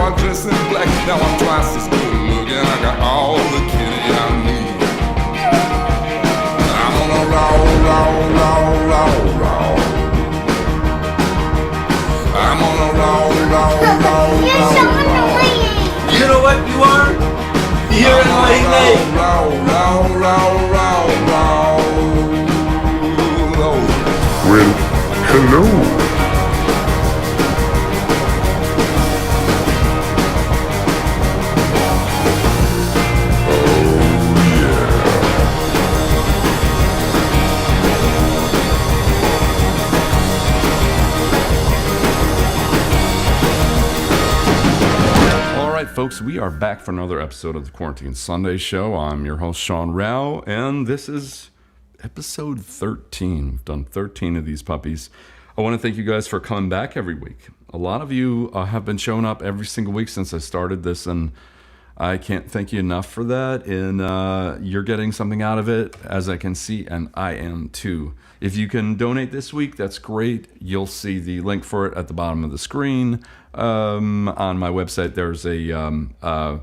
Now I dress in black, now I'm twice as good looking. I got all the kitty I need. I'm on a roll, roll, roll, roll, roll. I'm on a roll, roll, roll, You're roll, so roll. annoying. You know what you are? You're annoying. Roll, roll, roll, roll, roll, roll. Well, hello. Folks, we are back for another episode of the Quarantine Sunday Show. I'm your host, Sean Rao, and this is episode 13. We've done 13 of these puppies. I want to thank you guys for coming back every week. A lot of you have been showing up every single week since I started this, and I can't thank you enough for that. And you're getting something out of it, as I can see, and I am too. If you can donate this week, that's great. You'll see the link for it at the bottom of the screen. On my website, there's a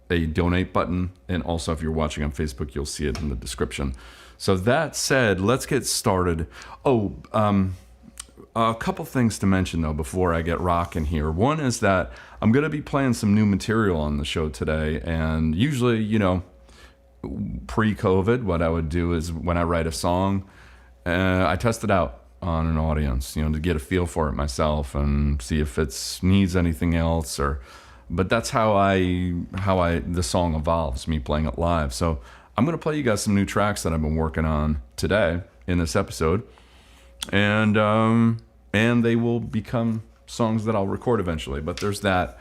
donate button, and also if you're watching on Facebook, you'll see it in the description. So that said, let's get started. A couple things to mention though before I get rocking here. One is that I'm going to be playing some new material on the show today, and usually, you know, pre-COVID, what I would do is when I write a song, I test it out on an audience, you know, to get a feel for it myself and see if it needs anything else, but that's how the song evolves, me playing it live. So I'm going to play you guys some new tracks that I've been working on today in this episode, and they will become songs that I'll record eventually, but there's that.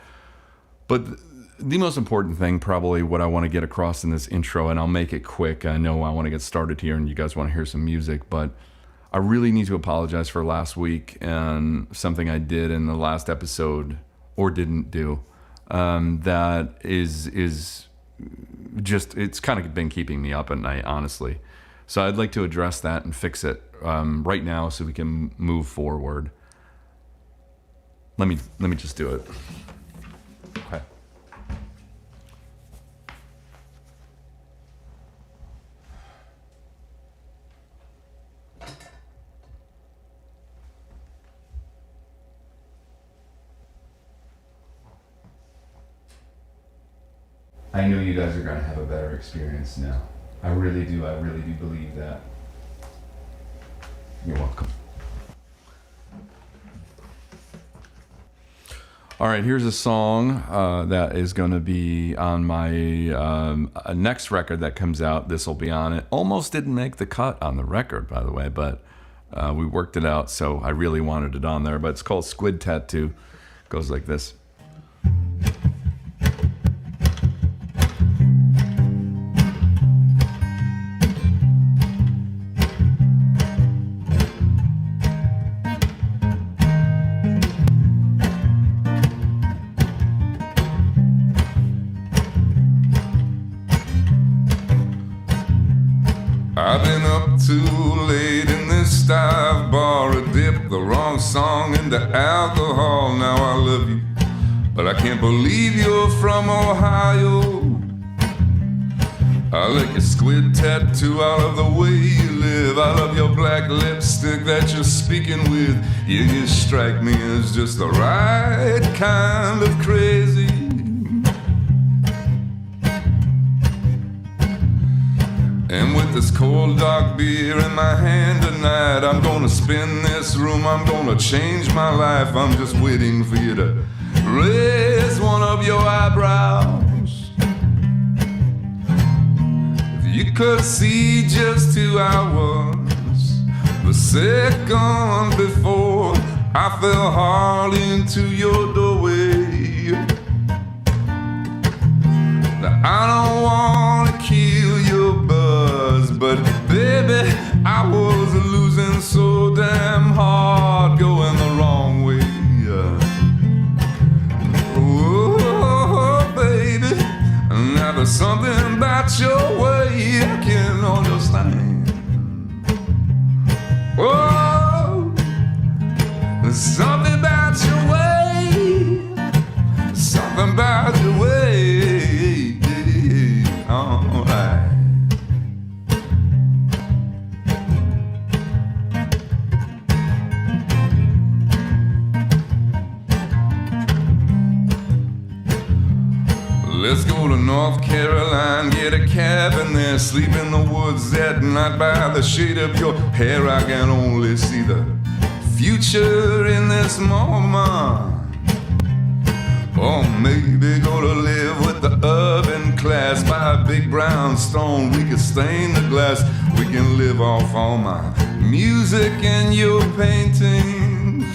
But the most important thing, probably what I want to get across in this intro, and I'll make it quick. I know I want to get started here and you guys want to hear some music, but I really need to apologize for last week and something I did in the last episode or didn't do. That is just, it's kind of been keeping me up at night, honestly. So I'd like to address that and fix it right now so we can move forward. Let me just do it. Okay. I know you guys are going to have a better experience now. I really do believe that. You're welcome. All right, here's a song that is going to be on my next record that comes out. This will be on it. Almost didn't make the cut on the record, by the way, but we worked it out, so I really wanted it on there. But it's called Squid Tattoo. It goes like this. I've been up too late in this dive bar, a dip the wrong song into alcohol. Now I love you, but I can't believe you're from Ohio. I like your squid tattoo, I love the way you live. I love your black lipstick that you're speaking with. You strike me as just the right kind of crazy. And with this cold dark beer in my hand tonight, I'm gonna spin this room, I'm gonna change my life. I'm just waiting for you to raise one of your eyebrows. If you could see just who I was the second before I fell hard into your doorway. I don't wanna kill your buzz, but baby, I was losing so damn hard, going the wrong way. Oh, baby, now there's something about your way I can't understand. Oh, there's something about your way, something Let's go to North Carolina, get a cabin there, sleep in the woods at night by the shade of your hair. I can only see the future in this moment. Or maybe go to live with the urban class by a big brown stone. We could stain the glass, we can live off all my music and your paintings.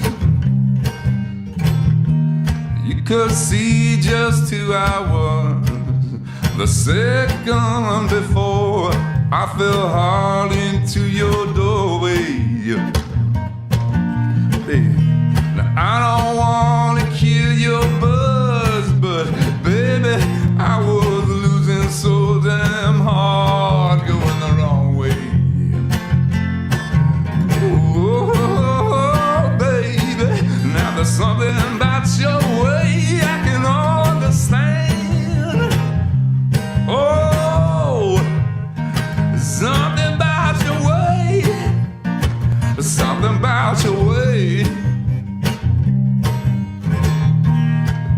You could see just who I was the second before I fell hard into your doorway. Now I don't want to kill your buzz, but baby, I was losing so damn hard, going the wrong way. Oh, baby, now there's something about your way I can understand. Oh, something about your way, something about your way.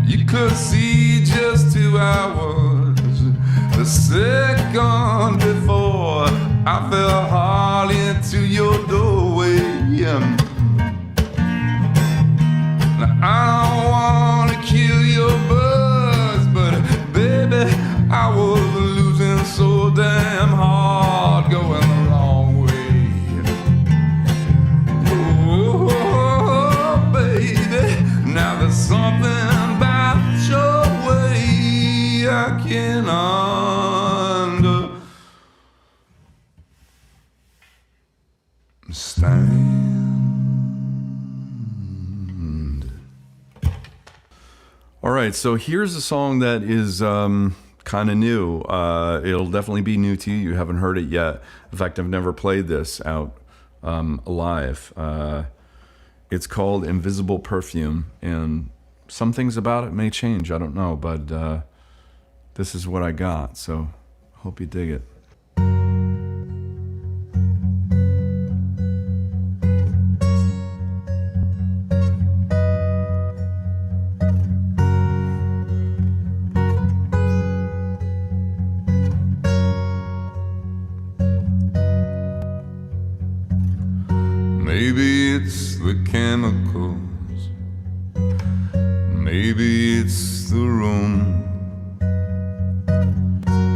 You could see just who I was the second before I fell hard into your doorway. Now I don't want to kill your buzz, but baby, I was losing so damn hard, going the wrong way. Oh, baby, now there's something about your way I can understand. All right, so here's a song that is kind of new. It'll definitely be new to you. You haven't heard it yet. In fact, I've never played this out live. It's called Invisible Perfume, and some things about it may change. I don't know, but this is what I got, so hope you dig it. Maybe it's the chemicals, maybe it's the room,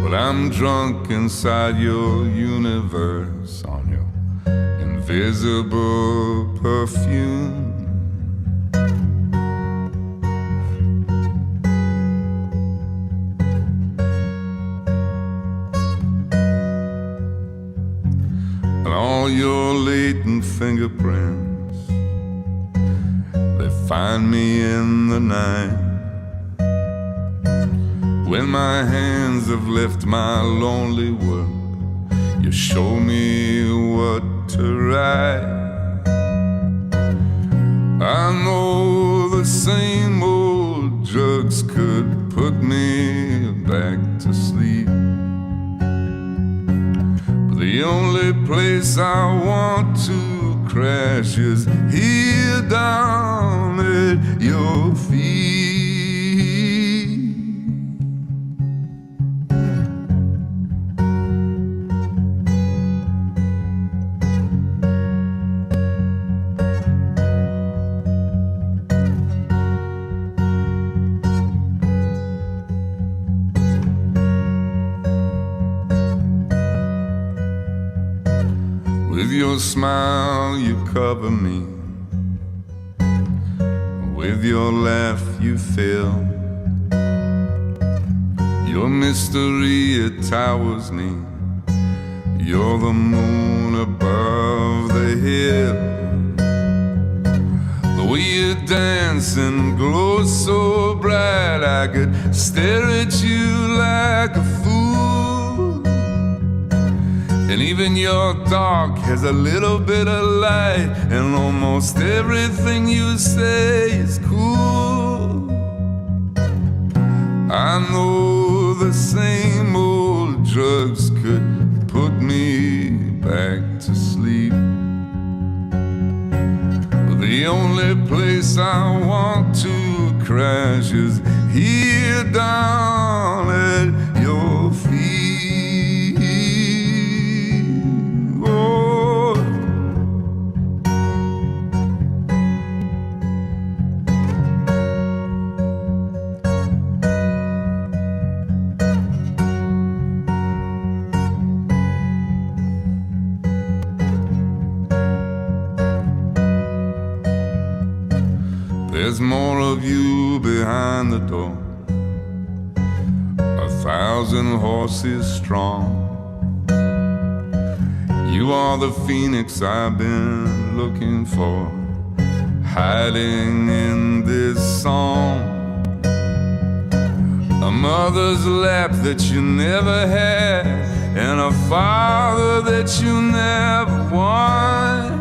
but I'm drunk inside your universe on your invisible perfume. And all your latent fingerprints, they find me in the night. When my hands have left my lonely world, you show me what to write. I know the same old drugs could put me back to sleep, but the only place I want to crash is here down at your feet. With your smile you cover me, with your laugh you fill, your mystery it towers me, you're the moon above the hill. The way you dance and glow so bright, I could stare at you like a fool. And even your dark has a little bit of light, and almost everything you say is cool. I know the same old drugs could put me back to sleep, but the only place I want to crash is here down at your feet. Oh, there's more of you behind the door, 1,000 horses strong. You are the phoenix I've been looking for, hiding in this song. A mother's lap that you never had, and a father that you never won.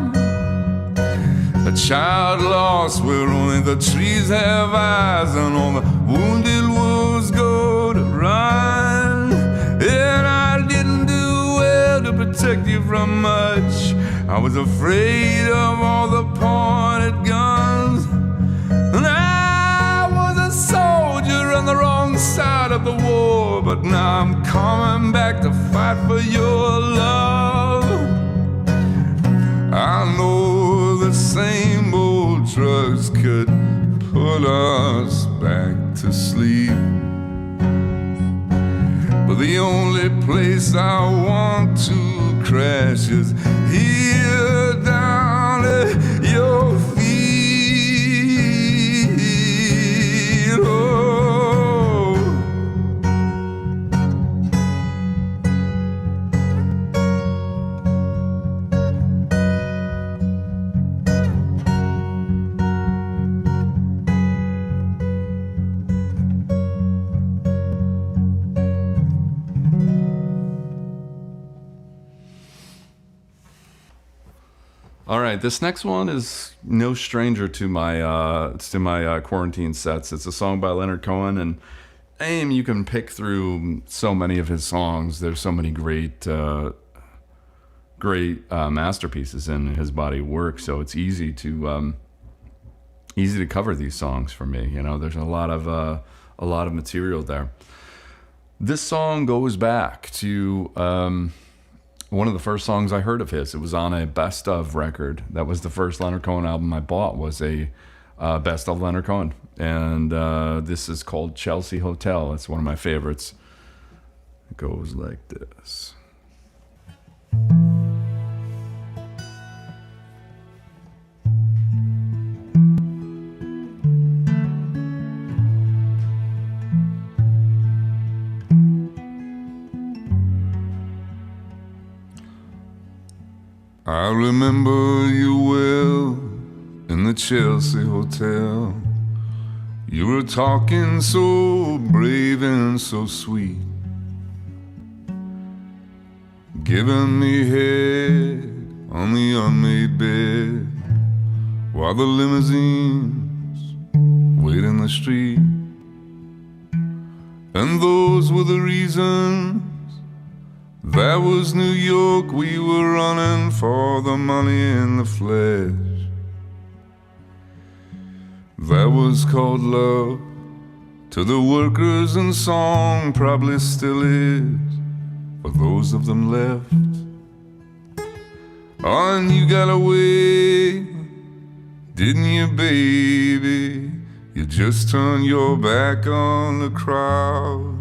A child lost where only the trees have eyes, and all the wounded wolves go to run. And I didn't do well to protect you from much. I was afraid of all the pointed guns. And I was a soldier on the wrong side of the war, but now I'm coming back to fight for your love. I know the same old drugs could put us back to sleep, but the only place I want to crash is here down at your feet. Oh. All right, this next one is no stranger to my quarantine sets. It's a song by Leonard Cohen, and you can pick through so many of his songs. There's so many great masterpieces in his body of work, so it's easy to cover these songs for me. You know, there's a lot of material there. This song goes back to one of the first songs I heard of his. It was on a best of record. That was the first Leonard Cohen album I bought, was a best of Leonard Cohen. And this is called Chelsea Hotel. It's one of my favorites. It goes like this. I remember you well in the Chelsea Hotel. You were talking so brave and so sweet, giving me head on the unmade bed while the limousines wait in the street. And those were the reasons. That was New York, we were running for the money in the flesh. That was called love to the workers, and song probably still is for those of them left. Oh, and you got away, didn't you, baby? You just turned your back on the crowd.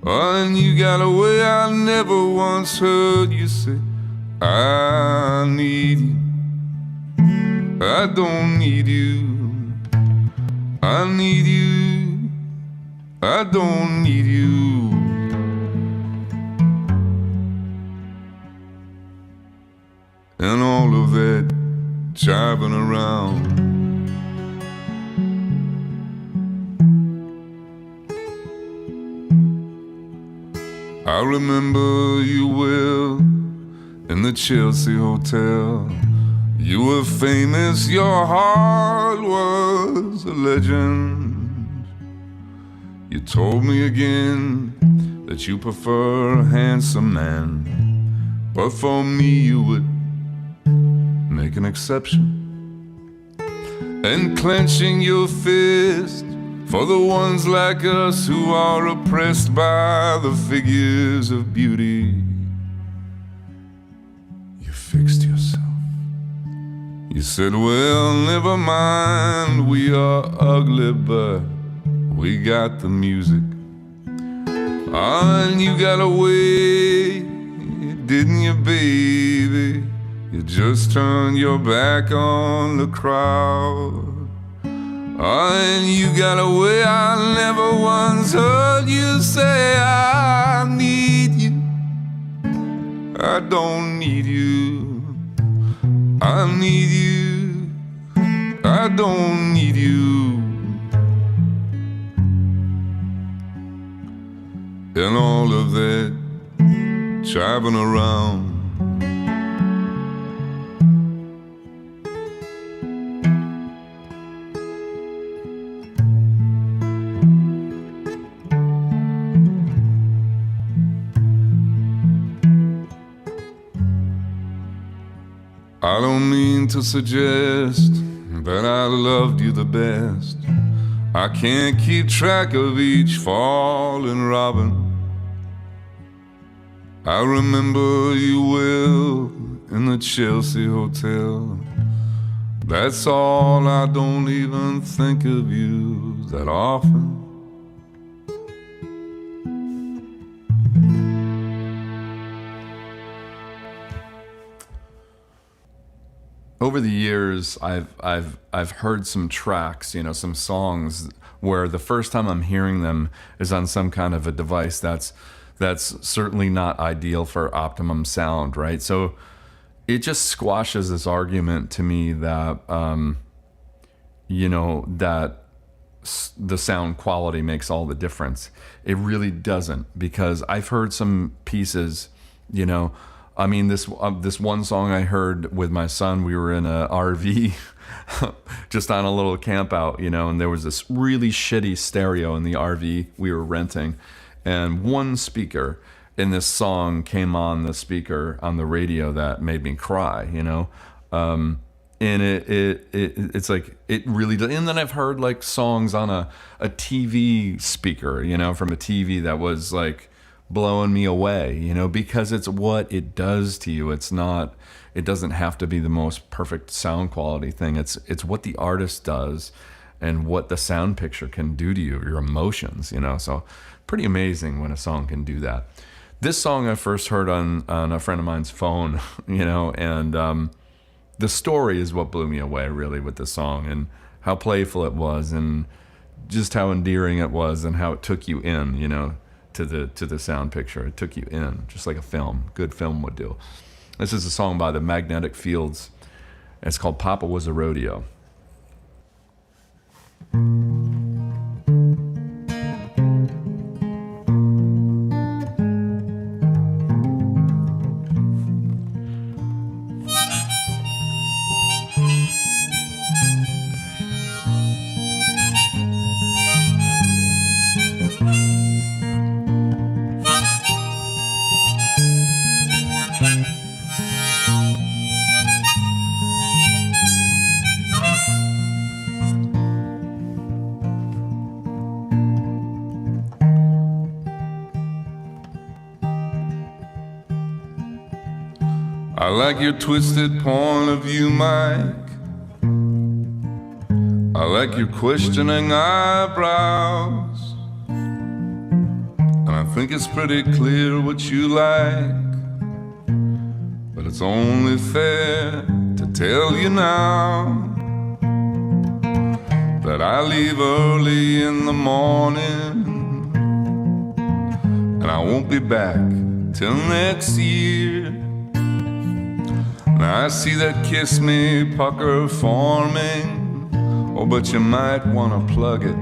Oh, and you got away, I never once heard you say, I need you, I don't need you. I need you, I don't need you. And all of that jiving around. I remember you well in the Chelsea Hotel. You were famous, your heart was a legend. You told me again that you prefer a handsome man, but for me you would make an exception. And clenching your fist for the ones like us who are oppressed by the figures of beauty. You fixed yourself. You said, well, never mind, we are ugly, but we got the music. And you got away, didn't you, baby? You just turned your back on the crowd. And you got away, I never once heard you say, I need you. I don't need you. I need you, I don't need you. And all of that driving around, I don't mean to suggest that I loved you the best. I can't keep track of each fallen robin. I remember you well in the Chelsea Hotel. That's all, I don't even think of you that often. Over the years, I've heard some tracks, you know, some songs where the first time I'm hearing them is on some kind of a device that's certainly not ideal for optimum sound, right? So it just squashes this argument to me that you know, that the sound quality makes all the difference. It really doesn't, because I've heard some pieces, you know. I mean, this one song I heard with my son, we were in a RV just on a little camp out, you know, and there was this really shitty stereo in the RV we were renting, and one speaker in this song came on the speaker on the radio that made me cry, you know. And it's like, it really does. And then I've heard like songs on a TV speaker, you know, from a TV that was like blowing me away, you know, because it's what it does to you. It doesn't have to be the most perfect sound quality thing. It's what the artist does and what the sound picture can do to you, your emotions, you know. So pretty amazing when a song can do that. This song I first heard on a friend of mine's phone, you know, and the story is what blew me away really with the song, and how playful it was, and just how endearing it was, and how it took you in, you know, to the sound picture. It took you in, just like a film, good film would do. This is a song by the Magnetic Fields. It's called Papa Was a Rodeo. I like your twisted point of view, Mike. I like your questioning eyebrows. And I think it's pretty clear what you like, but it's only fair to tell you now that I leave early in the morning, and I won't be back till next year. Now I see that kiss me pucker forming, oh, but you might wanna plug it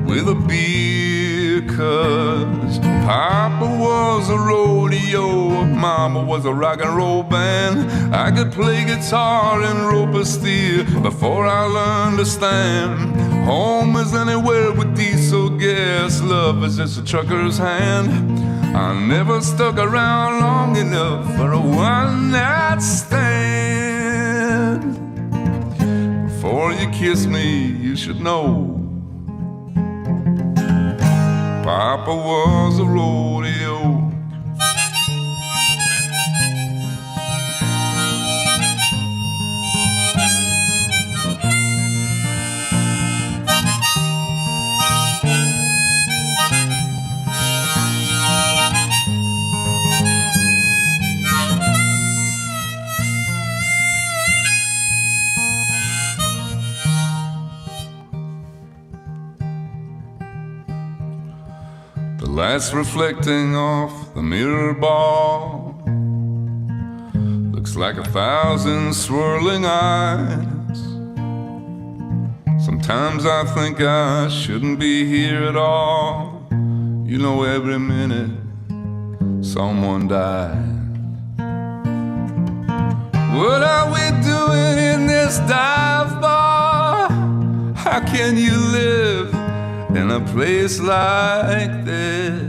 with a beer, 'cause Papa was a rodeo, Mama was a rock and roll band. I could play guitar and rope a steer before I learned to stand. Home is anywhere with diesel gas, love is just a trucker's hand. I never stuck around long enough for a one-night stand. Before you kiss me, you should know Papa was a rodeo. The lights reflecting off the mirror ball looks like 1,000 swirling eyes. Sometimes I think I shouldn't be here at all. You know, every minute someone dies. What are we doing in this dive bar? How can you live in a place like this?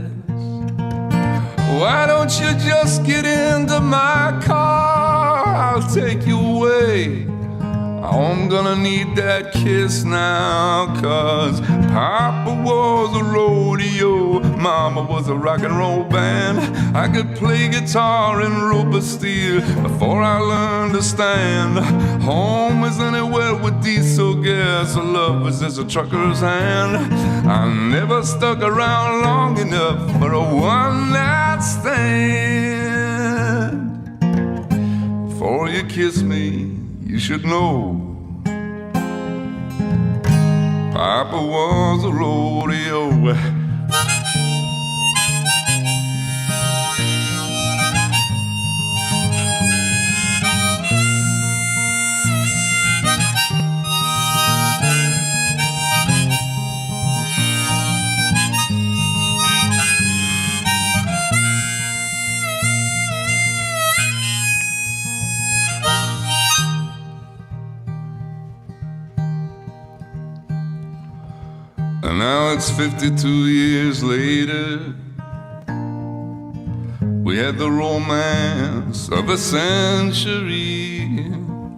Why don't you just get into my car? I'll take you away. I'm gonna need that kiss now, 'cause Papa was a rodeo, Mama was a rock and roll band. I could play guitar and rope a steel before I learned to stand. Home is anywhere with diesel gas, love was just a trucker's hand. I never stuck around long enough for a one-night stand. Before you kiss me, you should know Papa was a rodeo. And now it's 52 years later. We had the romance of a century.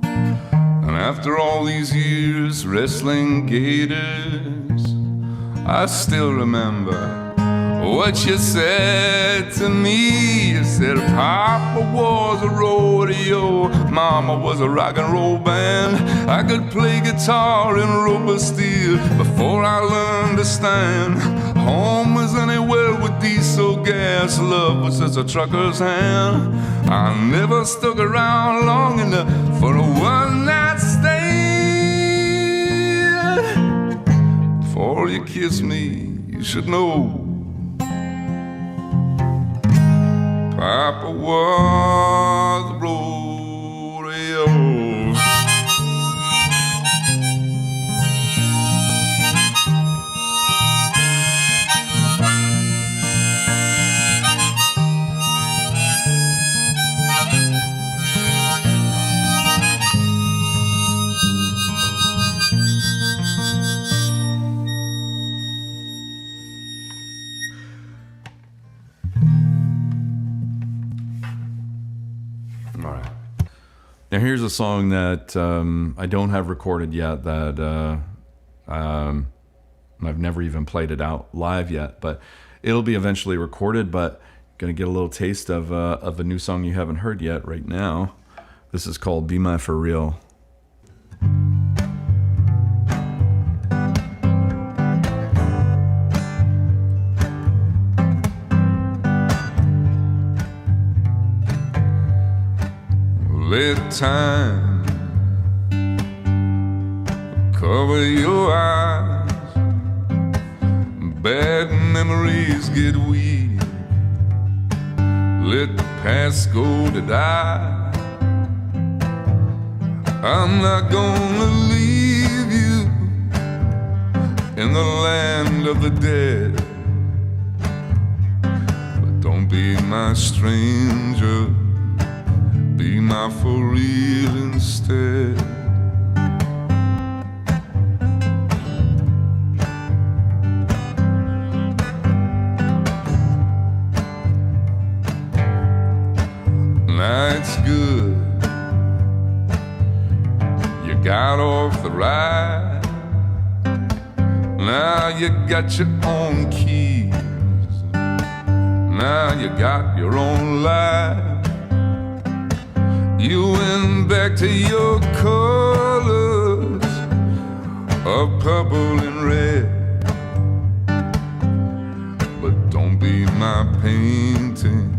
And after all these years wrestling gators, I still remember what you said to me. You said Papa was a rodeo, Mama was a rock and roll band. I could play guitar and rope a steel before I learned to stand. Home was anywhere with diesel gas, love was just a trucker's hand. I never stuck around long enough for a one-night stand. Before you kiss me, you should know Papa was a rodeo. Now here's a song that I don't have recorded yet, that I've never even played it out live yet, but it'll be eventually recorded. But gonna get a little taste of a new song you haven't heard yet right now. This is called Be My For Real. Let time cover your eyes. Bad memories get weak. Let the past go to die. I'm not gonna leave you in the land of the dead, but don't be my stranger. Be my for real instead. Night's good. You got off the ride. Now you got your own key. Now you got your own life. You went back to your colors of purple and red. But don't be my painting,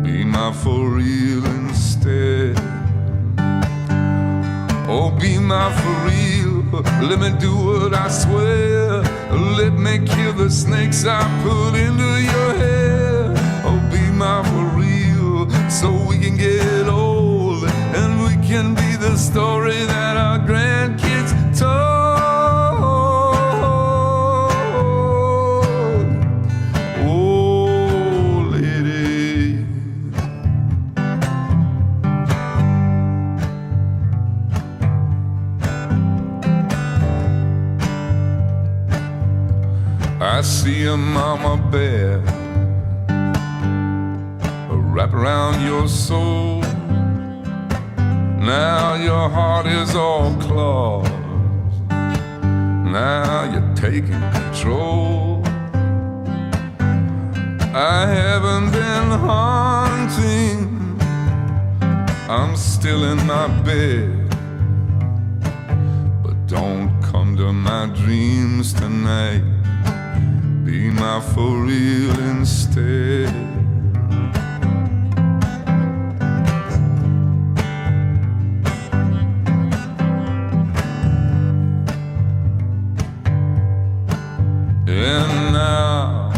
be my for real instead. Oh, be my for real, let me do what I swear. Let me kill the snakes I put into your hair. Oh, be my for real, so we can get old and we can be the story that our grandkids told. Oh, lady. I see a mama bear wrap around your soul. Now your heart is all claws. Now you're taking control. I haven't been haunting, I'm still in my bed. But don't come to my dreams tonight, be my for real instead. And now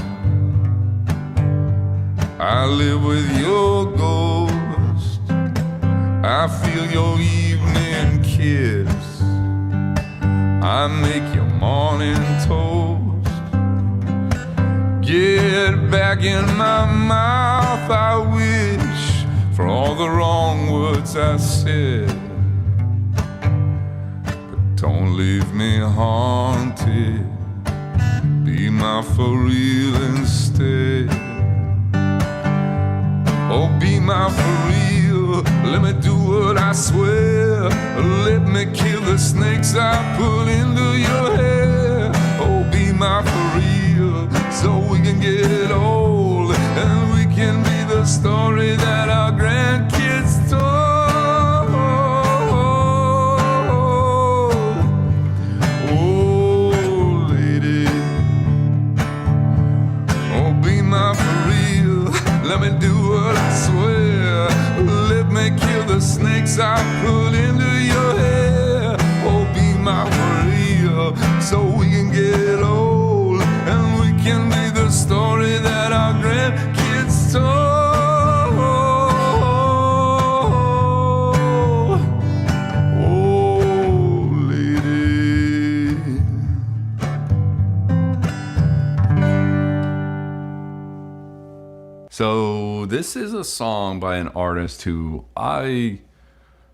I live with your ghost. I feel your evening kiss. I make your morning toast. Get back in my mouth, I wish, for all the wrong words I said. But don't leave me haunted, be my for real instead. Oh, be my for real, let me do what I swear. Let me kill the snakes I put into your hair. Oh, be my for real, so we can get old and we can be the story that our grandkids told. Oh, lady. Oh, be my for real, let me do what I swear. Let me kill the snakes I put into your hair. Oh, be my for real, so we can get old and we can be the story that our grandkids told. Oh, lady. So this is a song by an artist who I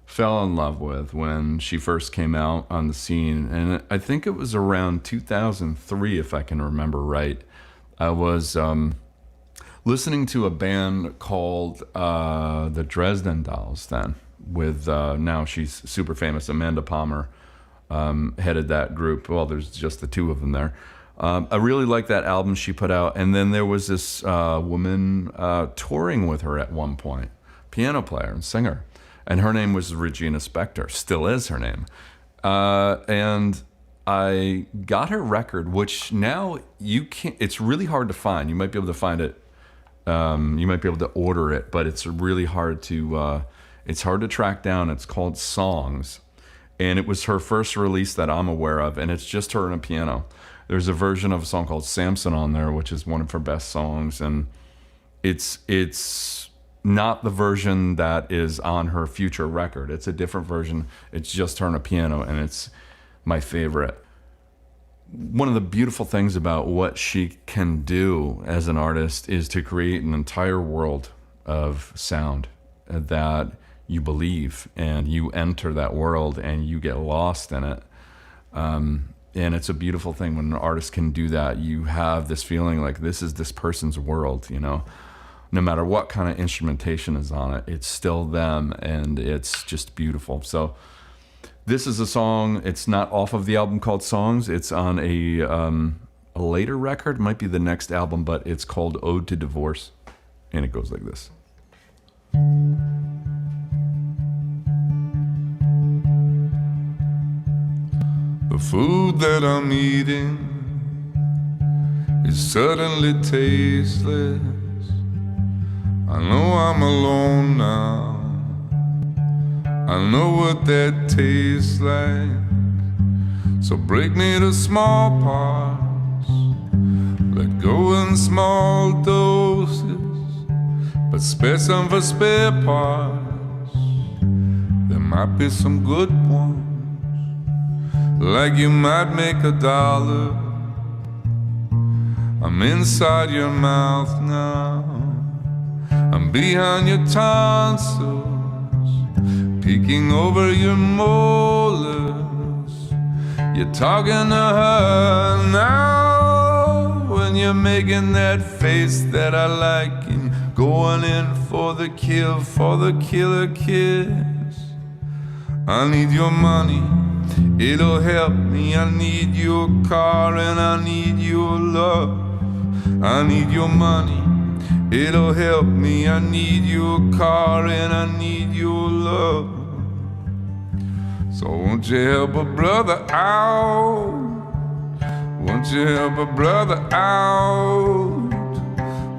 fell in love with when she first came out on the scene, and I think it was around 2003, if I can remember right. I was listening to a band called the Dresden Dolls then, with now she's super famous, Amanda Palmer headed that group. Well, there's just the two of them there. I really liked that album she put out, and then there was this woman touring with her at one point, piano player and singer, and her name was Regina Spektor, still is her name. And I got her record, which now you can't, it's really hard to find. You might be able to find it, you might be able to order it, but it's really hard to, it's hard to track down. It's called Songs, and it was her first release that I'm aware of, and it's just her and a piano. There's a version of a song called Samson on there, which is one of her best songs, and it's not the version that is on her future record. It's a different version. It's just her and a piano, and it's my favorite. One of the beautiful things about what she can do as an artist is to create an entire world of sound that you believe, and you enter that world and you get lost in it. And it's a beautiful thing when an artist can do that. You have this feeling like this is this person's world, you know. No matter what kind of instrumentation is on it, it's still them, and it's just beautiful. So this is a song, it's not off of the album called Songs. It's on a a later record, might be the next album, but it's called Ode to Divorce. And it goes like this. The food that I'm eating is suddenly tasteless. I know I'm alone now. I know what that tastes like. So break me to small parts, let go in small doses, but spare some for spare parts. There might be some good ones, like you might make $1. I'm inside your mouth now, I'm behind your tonsils, peeking over your molars. You're talking to her now, when you're making that face that I like, and going in for the kill, for the killer kiss. I need your money, it'll help me. I need your car and I need your love. I need your money, it'll help me. I need your car and I need your love. So won't you help a brother out? Won't you help a brother out?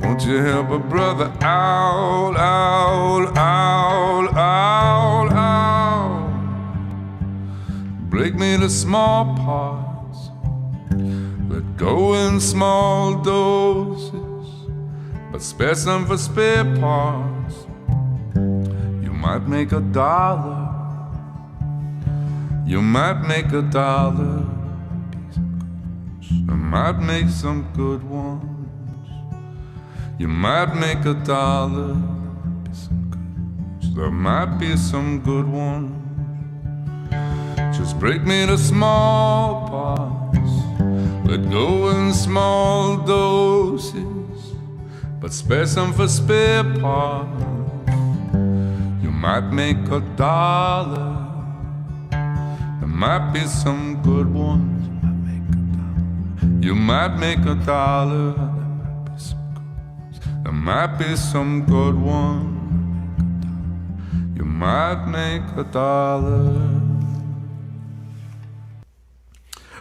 Won't you help a brother out, out, out, out, out? Break me to small parts, let go in small doses, but spare some for spare parts. You might make $1. You might make $1. You might make some good ones. You might make $1. There might be some good ones. Just break me to small parts, let go in small doses, but spare some for spare parts. You might make $1. Might be some good ones. You might make $1. There might be some good ones. You might make $1.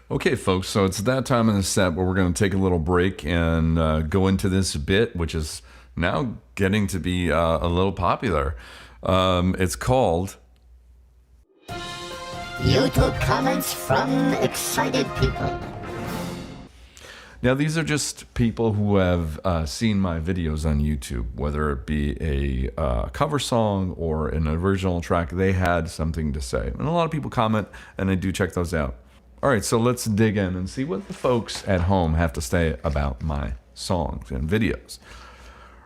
Okay, folks, so it's that time in the set where we're going to take a little break and go into this bit, which is now getting to be a little popular. It's called YouTube comments from excited people. Now, these are just people who have seen my videos on YouTube, whether it be a cover song or an original track. They had something to say. And a lot of people comment, and I do check those out. All right, so let's dig in and see what the folks at home have to say about my songs and videos.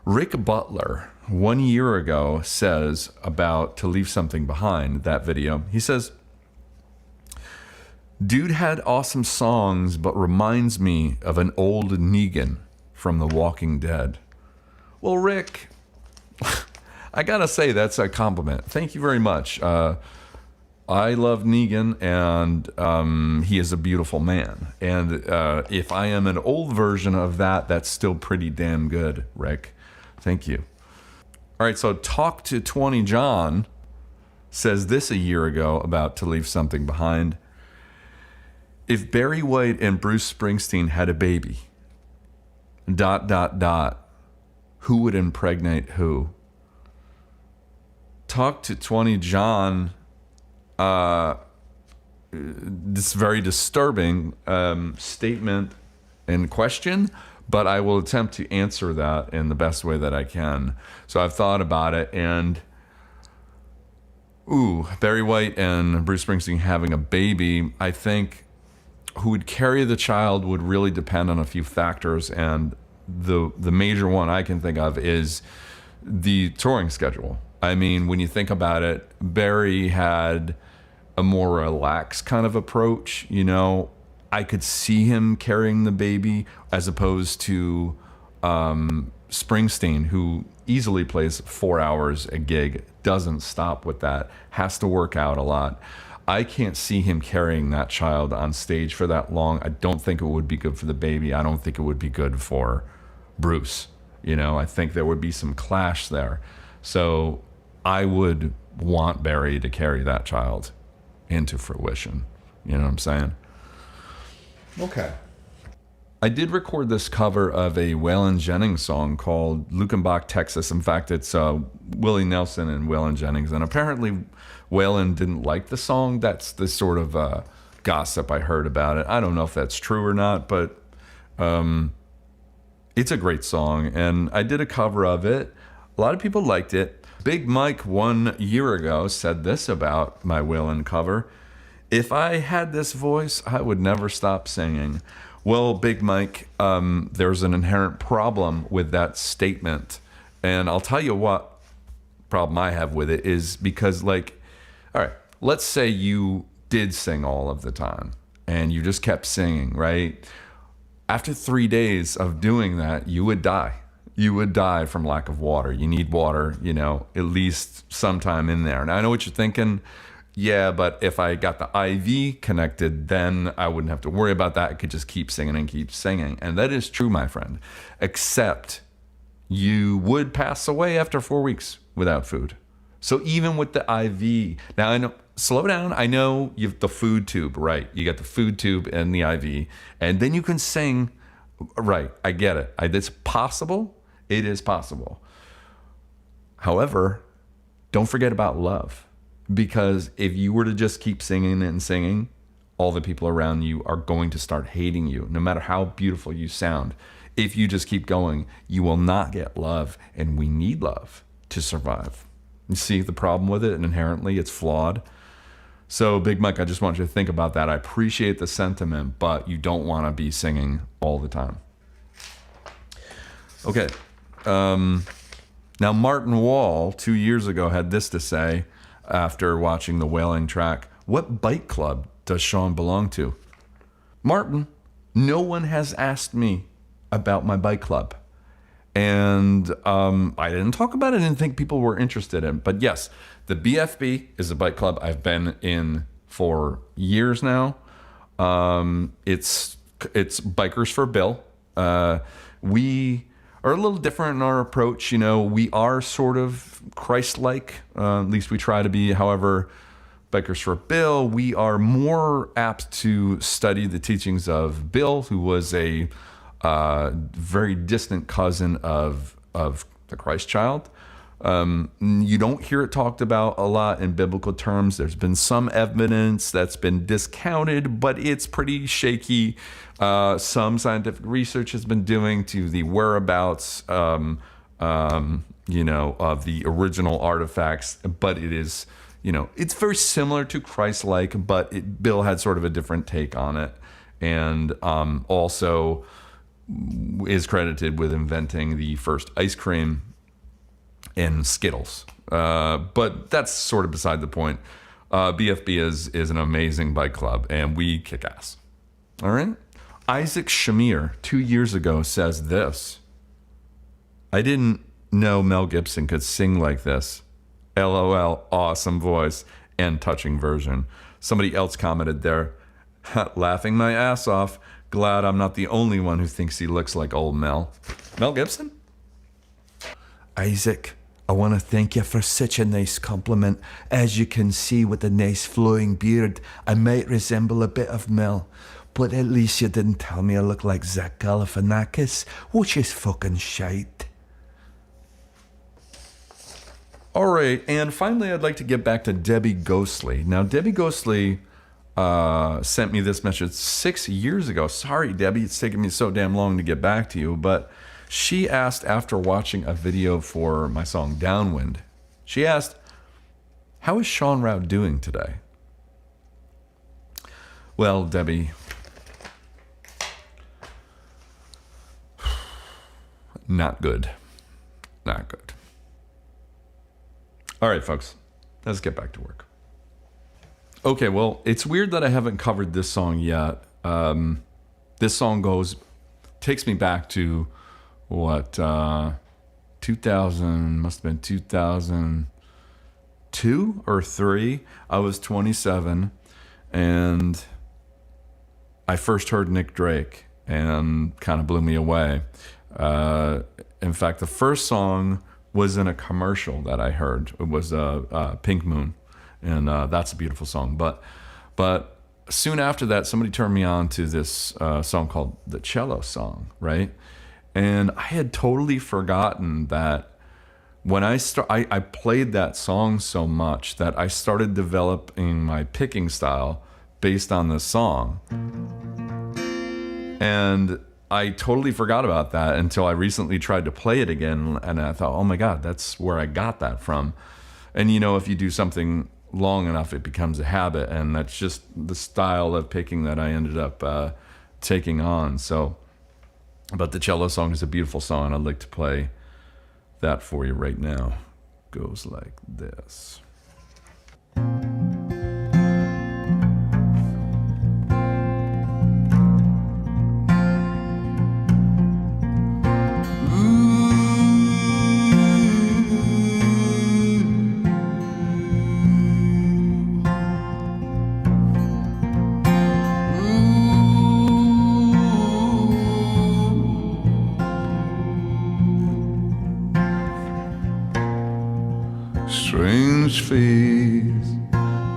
Rick Butler, 1 year ago, says about To Leave Something Behind, that video. He says, dude had awesome songs, but reminds me of an old Negan from The Walking Dead. Well, Rick, I gotta say that's a compliment. Thank you very much. I love Negan, and he is a beautiful man. And if I am an old version of that, that's still pretty damn good, Rick. Thank you. All right, so Talk to 20 John says this a year ago about To Leave Something Behind. If Barry White and Bruce Springsteen had a baby, ... who would impregnate who? Talk to 20 John, this very disturbing statement and question, but I will attempt to answer that in the best way that I can. So I've thought about it, and Barry White and Bruce Springsteen having a baby, I think who would carry the child would really depend on a few factors, and the major one I can think of is the touring schedule. I mean, when you think about it, Barry had a more relaxed kind of approach. You know, I could see him carrying the baby as opposed to Springsteen, who easily plays 4 hours a gig, doesn't stop with that, has to work out a lot. I can't see him carrying that child on stage for that long. I don't think it would be good for the baby. I don't think it would be good for Bruce. You know, I think there would be some clash there. So I would want Barry to carry that child into fruition. You know what I'm saying? Okay. I did record this cover of a Waylon Jennings song called Lukenbach, Texas. In fact, it's Willie Nelson and Waylon Jennings. And apparently Waylon didn't like the song. That's the sort of gossip I heard about it. I don't know if that's true or not, but it's a great song. And I did a cover of it. A lot of people liked it. Big Mike 1 year ago said this about my Waylon cover. If I had this voice, I would never stop singing. Well, Big Mike, there's an inherent problem with that statement. And I'll tell you what problem I have with it is because, like, all right, let's say you did sing all of the time and you just kept singing, right? After 3 days of doing that, you would die. You would die from lack of water. You need water, you know, at least sometime in there. And I know what you're thinking. Yeah, but if I got the IV connected, then I wouldn't have to worry about that. I could just keep singing and keep singing. And that is true, my friend. Except you would pass away after 4 weeks without food. So even with the IV, now I know, slow down. I know you have the food tube, right? You got the food tube and the IV, and then you can sing, right? I get it. It's possible. It is possible. However, don't forget about love. Because if you were to just keep singing and singing, all the people around you are going to start hating you, no matter how beautiful you sound. If you just keep going, you will not get love, and we need love to survive. You see the problem with it, and inherently it's flawed. So, Big Mike, I just want you to think about that. I appreciate the sentiment, but you don't want to be singing all the time. Okay. Now, Martin Wall, 2 years ago, had this to say after watching the Wailing track. What bike club does Sean belong to? Martin, no one has asked me about my bike club. And I didn't talk about it. I didn't think people were interested in. But yes, the BFB is a bike club I've been in for years now. It's Bikers for Bill. We are a little different in our approach. You know, we are sort of Christ-like. At least we try to be. However, Bikers for Bill, we are more apt to study the teachings of Bill, who was a very distant cousin of the Christ child. You don't hear it talked about a lot in biblical terms. There's been some evidence that's been discounted, but it's pretty shaky. Some scientific research has been doing to the whereabouts, of the original artifacts, but it is, it's very similar to Christ-like, but Bill had sort of a different take on it, and also is credited with inventing the first ice cream and Skittles. But that's sort of beside the point. BFB is an amazing bike club, and we kick ass. All right? Isaac Shamir, 2 years ago, says this. I didn't know Mel Gibson could sing like this. LOL, awesome voice and touching version. Somebody else commented there, laughing my ass off. Glad I'm not the only one who thinks he looks like old Mel. Mel Gibson? Isaac, I want to thank you for such a nice compliment. As you can see with the nice flowing beard, I might resemble a bit of Mel. But at least you didn't tell me I look like Zach Galifianakis, which is fucking shite. All right, and finally I'd like to get back to Debbie Ghostly. Now, Debbie Ghostly sent me this message 6 years ago. Sorry, Debbie, it's taken me so damn long to get back to you, but she asked, after watching a video for my song Downwind, she asked, how is Sean Rao doing today? Well, Debbie, not good. Not good. All right, folks, let's get back to work. Okay, well, it's weird that I haven't covered this song yet. This song takes me back to 2000, must have been 2000. 2 or 3. I was 27, and I first heard Nick Drake, and kind of blew me away. In fact, the first song was in a commercial that I heard. It was Pink Moon, and that's a beautiful song. But soon after that, somebody turned me on to this song called the Cello Song, right? And I had totally forgotten that when I played that song so much that I started developing my picking style based on this song. And I totally forgot about that until I recently tried to play it again, and I thought, oh my God, that's where I got that from. And you know, if you do something long enough, it becomes a habit, and that's just the style of picking that I ended up taking on. So, but the Cello Song is a beautiful song. I'd like to play that for you right now. Goes like this. Strange face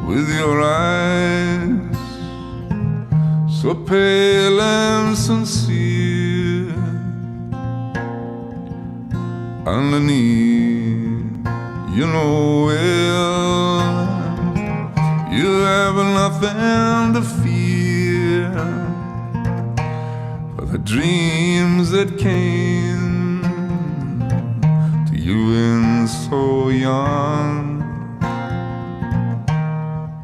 with your eyes, so pale and sincere. Underneath, you know well, you have nothing to fear. For the dreams that came to you in so young,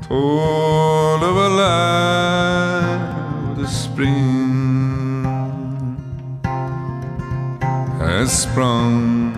told of a life the spring has sprung.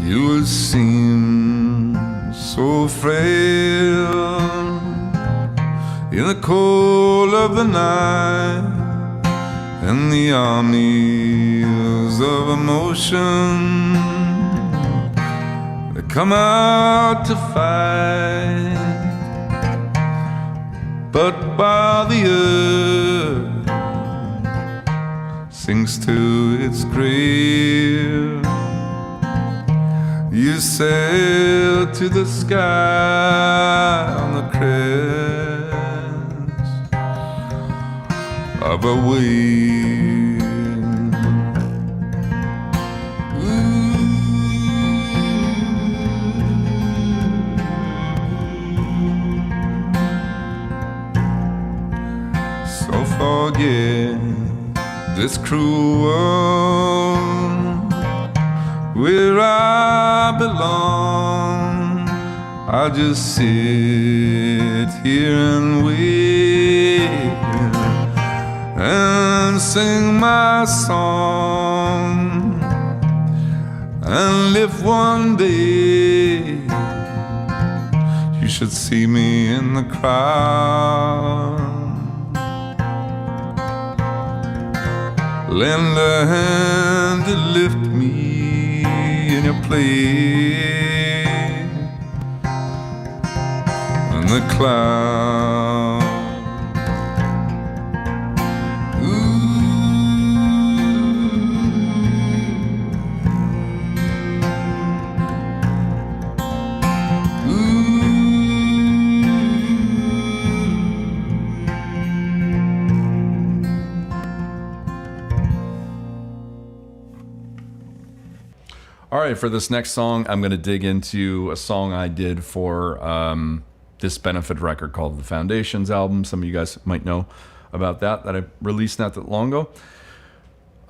You would seem so frail in the cold of the night, and the armies of emotion that come out to fight. But while the earth sinks to its grave, you sail to the sky on the crest of a wave. So forget this cruel world where I belong. I'll just sit here and wait and sing my song. And if one day you should see me in the crowd, lend a hand to lift me in your place in the cloud. All right, for this next song, I'm going to dig into a song I did for this benefit record called The Foundations album. Some of you guys might know about that I released not that long ago.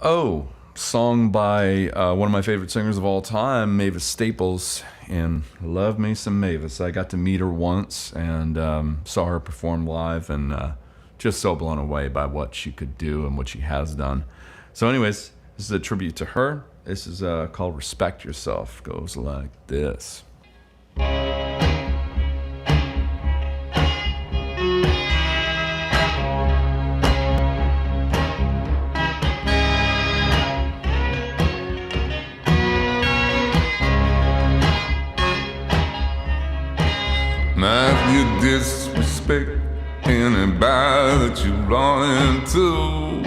Oh, song by one of my favorite singers of all time, Mavis Staples, and love me some Mavis. I got to meet her once and saw her perform live, and just so blown away by what she could do and what she has done. So anyways, this is a tribute to her. This is called Respect Yourself. Goes like this. Now if you disrespect anybody that you run into,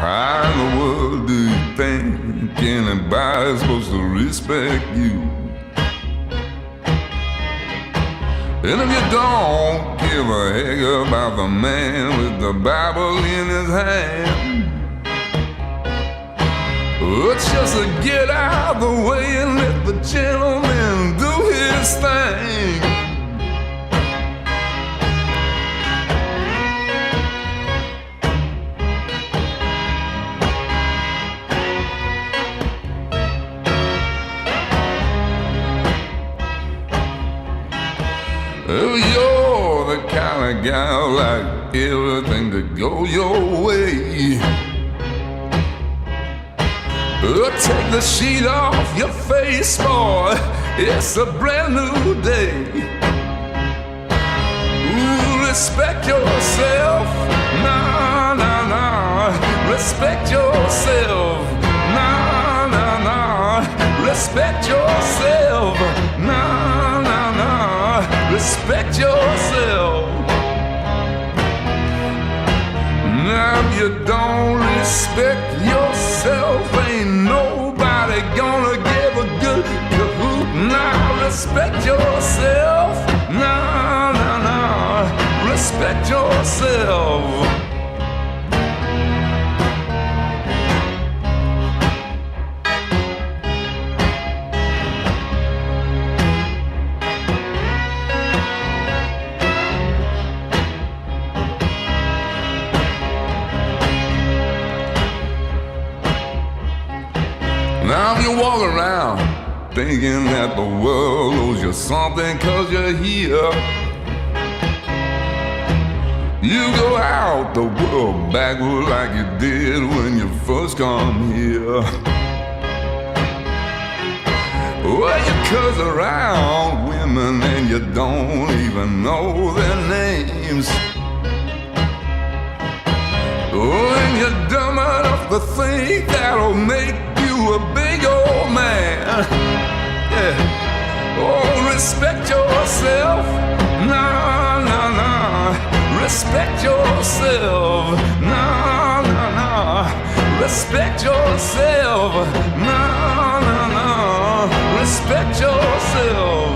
how in the world do you think anybody's supposed to respect you? And if you don't give a heck about the man with the Bible in his hand, it's just to get out of the way and let the gentleman do his thing. Oh, you're the kind of guy who like everything to go your way. Take the sheet off your face, boy. It's a brand new day. Ooh, respect yourself. Nah, nah, nah. Respect yourself. Nah, nah, nah. Respect yourself. Nah, nah, nah. Respect yourself. Now if you don't respect yourself, ain't nobody gonna give a good cahoot. Now respect yourself. Nah, nah, nah. Respect yourself. Now if you walk around thinking that the world owes you something 'cause you're here, you go out the world backward like you did when you first come here. Well, you cuss around women and you don't even know their names. Oh, and you're dumb enough to think that'll make you a big old man. Yeah. Oh, respect yourself. Nah, nah, nah. Respect yourself. Nah, nah, nah. Respect yourself. Nah, nah, nah. Respect yourself.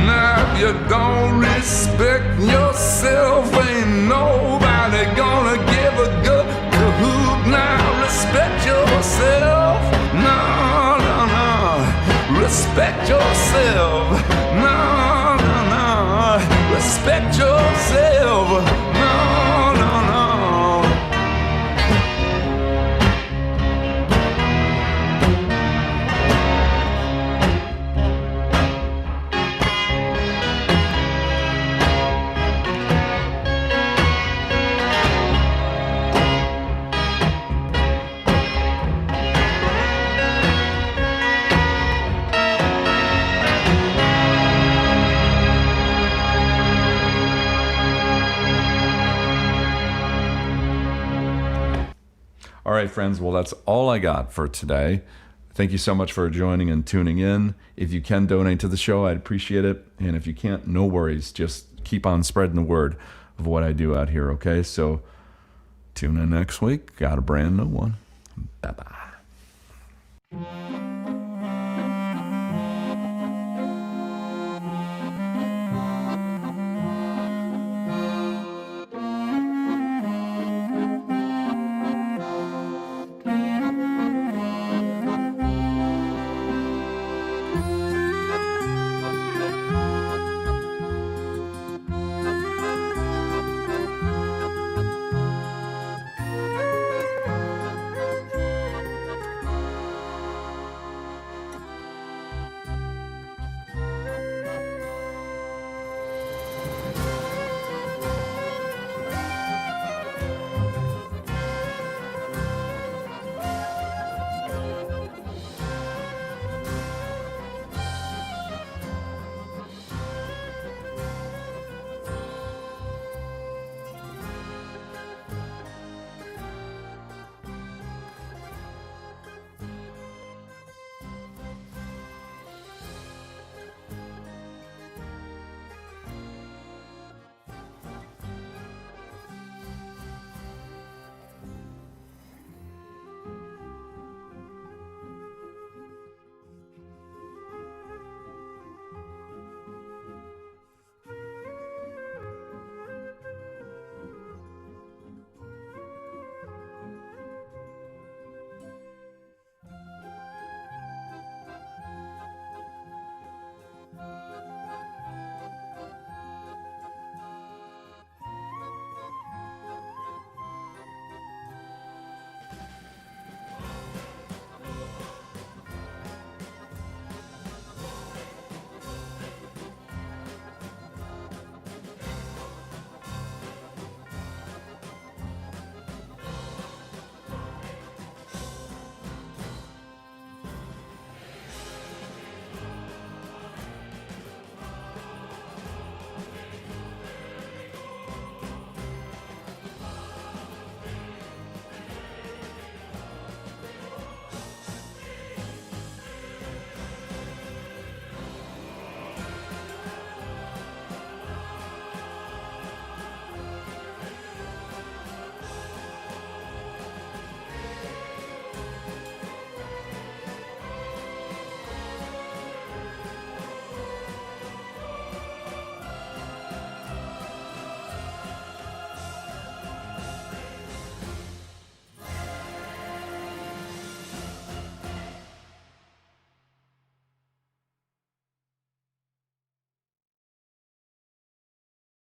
Now if you don't respect yourself, ain't nobody gonna give a good cahoot. Now respect yourself. No, no, no. Respect yourself. No, no, no. Respect yourself. No, no, no. All right, friends. Well, that's all I got for today. Thank you so much for joining and tuning in. If you can donate to the show, I'd appreciate it. And if you can't, no worries. Just keep on spreading the word of what I do out here, okay? So tune in next week. Got a brand new one. Bye-bye.